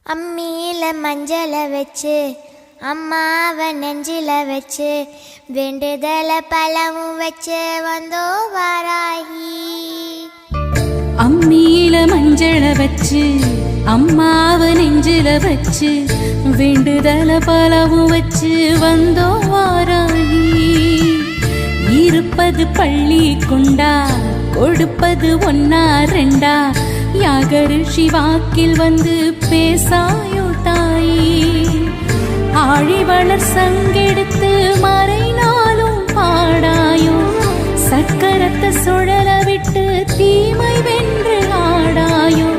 அம்மியில மஞ்சள வச்சு அம்மாவை நெஞ்சில வச்சு வேண்டுதல பழமும் வச்சு வந்தோ வாராகி. அம்மியில மஞ்சள வச்சு அம்மாவை நெஞ்சில வச்சு வேண்டுதல பழமும் வச்சு வந்தோ வாராகி. இருப்பது பள்ளி கொண்டா கொடுப்பது ஒன்னா ரெண்டா யாகரு சிவாக்கில் வந்து பேசாயோ தாயி. ஆழி வளர் சங்கெடுத்து மறைநாளும் பாடாயோ சக்கரத்தை சுழல விட்டு தீமை வென்று ஆடாயோ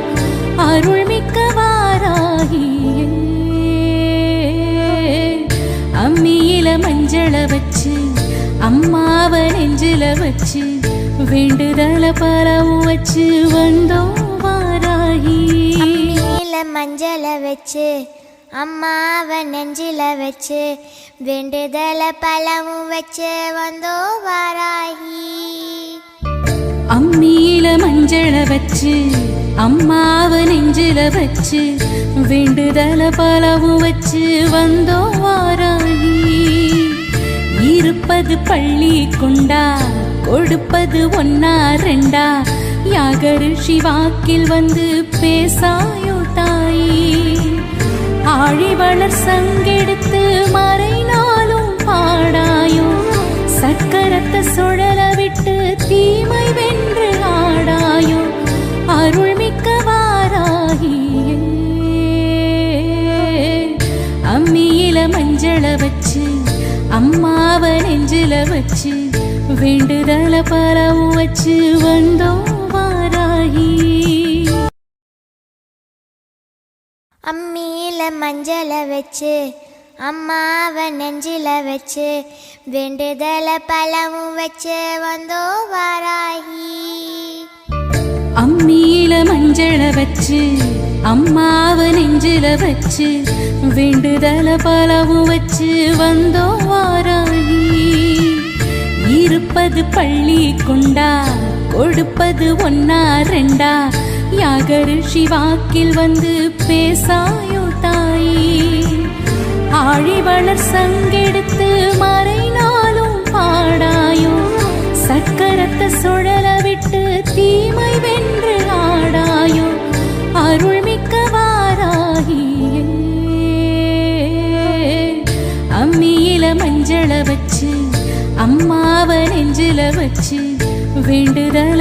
அருள்மிக்க வாராகியே. அம்மியில மஞ்சள வச்சு அம்மாவை நெஞ்சில வச்சு வேண்டுதல பழமும் வச்சு வந்தோ வாராகி. அம்மியில மஞ்சள வச்சு அம்மாவை நெஞ்சில வச்சு வேண்டுதல பழமும் வச்சு வந்தோ வாராகி. அம்மியில மஞ்சள வச்சு அம்மாவை நெஞ்சில வச்சு வேண்டுதல பழமும் வச்சு வந்தோ வாராகி. இருப்பது பள்ளி கொண்டா கொடுப்பது ஒன்னா ரெண்டா யாகரு சிவாக்கில் வந்து பேசாயோ தாயி. ஆழி வளர் சங்கெடுத்து மறைநாளும் பாடாயோ சக்கரத்தை சுழல விட்டு தீமை வென்று ஆடாயோ அருள்மிக்க வாராகியே. அம்மியில மஞ்சள வச்சு அம்மாவை நெஞ்சில வச்சு வேண்டுதல பழமும் வச்சு வந்தோ வாராகி. அம்மியில மஞ்சள வச்சு அம்மாவை நெஞ்சில வச்சு வேண்டுதல பழமும் வச்சு வந்தோ வாராகி. அம்மியில மஞ்சள வச்சு அம்மாவை நெஞ்சில வச்சு வேண்டுதல பழமும் வச்சு வந்தோ வாராகி. இருப்பது பள்ளி கொண்டா கொடுப்பது ஒன்னா ரெண்டா யாகரு சிவாக்கில் வந்து பேசாயோ தாயி. ஆழி வளர் சங்கெடுத்து மறைநாளும் பாடாயோ சக்கரத்தை சுழல விட்டு தீமை வென்று ஆடாயோ அருள்மிக்க வாராகியே. அம்மியில மஞ்சள வச்சு அம்மாவை நெஞ்சில வச்சு வேண்டுதல